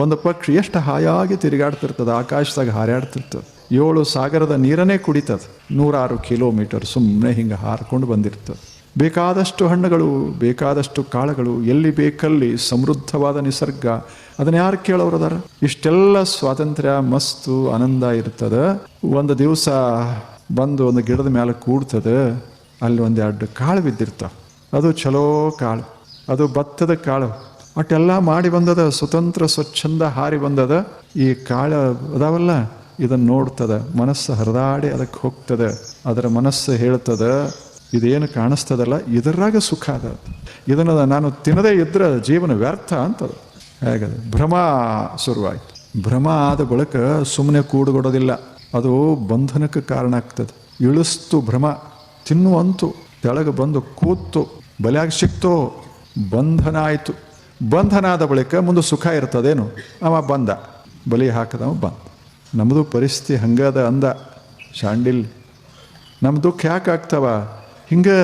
ಒಂದು ಪಕ್ಷಿ ಎಷ್ಟು ಹಾಯಾಗಿ ತಿರುಗಾಡ್ತಿರ್ತದೆ, ಆಕಾಶದಾಗ ಹಾರಾಡ್ತಿರ್ತದೆ. 7 ಸಾಗರದ ನೀರನ್ನೇ ಕುಡಿತದೆ. 106 ಕಿಲೋಮೀಟರ್ ಸುಮ್ಮನೆ ಹಿಂಗೆ ಹಾರ್ಕೊಂಡು ಬಂದಿರ್ತದೆ. ಬೇಕಾದಷ್ಟು ಹಣ್ಣುಗಳು, ಬೇಕಾದಷ್ಟು ಕಾಳುಗಳು, ಎಲ್ಲಿ ಬೇಕಲ್ಲಿ ಸಮೃದ್ಧವಾದ ನಿಸರ್ಗ. ಅದನ್ನ ಯಾರು ಕೇಳೋರದಾರ? ಇಷ್ಟೆಲ್ಲ ಸ್ವಾತಂತ್ರ್ಯ, ಮಸ್ತು, ಆನಂದ ಇರ್ತದೆ. ಒಂದು ದಿವಸ ಬಂದು ಒಂದು ಗಿಡದ ಮೇಲೆ ಕೂಡ್ತದೆ. ಅಲ್ಲಿ 1-2 ಕಾಳು ಬಿದ್ದಿರ್ತಾವ. ಅದು ಚಲೋ ಕಾಳು, ಅದು ಭತ್ತದ ಕಾಳು. ಅಷ್ಟೆಲ್ಲ ಮಾಡಿ ಬಂದದ, ಸ್ವತಂತ್ರ ಸ್ವಚ್ಛಂದ ಹಾರಿ ಬಂದದ. ಈ ಕಾಳು ಅದಾವಲ್ಲ, ಇದನ್ನು ನೋಡ್ತದ, ಮನಸ್ಸು ಹರಿದಾಡಿ ಅದಕ್ಕೆ ಹೋಗ್ತದೆ. ಅದರ ಮನಸ್ಸು ಹೇಳ್ತದ, ಇದೇನು ಕಾಣಿಸ್ತದಲ್ಲ ಇದರಾಗ ಸುಖ ಅದ, ಇದನ್ನು ನಾನು ತಿನ್ನದೇ ಇದ್ರೆ ಜೀವನ ವ್ಯರ್ಥ ಅಂತದ. ಹೇಗದ ಭ್ರಮ ಶುರುವಾಯ್ತು. ಭ್ರಮ ಆದ ಬಳಿಕ ಸುಮ್ಮನೆ ಕೂಡುಗೊಡೋದಿಲ್ಲ, ಅದು ಬಂಧನಕ್ಕೆ ಕಾರಣ ಆಗ್ತದೆ. ಇಳಿಸ್ತು ಭ್ರಮ, ತಿನ್ನುವಂತು, ತೆಳಗೆ ಬಂದು ಕೂತು, ಬಲಿಯಾಗಿ ಸಿಕ್ತೋ, ಬಂಧನ ಆಯಿತು. ಬಂಧನ ಆದ ಬಳಿಕ ಮುಂದೆ ಸುಖ ಇರ್ತದೇನು? ಅವ ಬಂದ, ಬಲಿ ಹಾಕದವ ಬಂದ. ನಮ್ಮದು ಪರಿಸ್ಥಿತಿ ಹಂಗದ ಅಂದ ಶಾಂಡಿಲ್. ನಮ್ಮ ದುಃಖ ಯಾಕೆ ಆಗ್ತಾವ ಹಿಂಗೆ?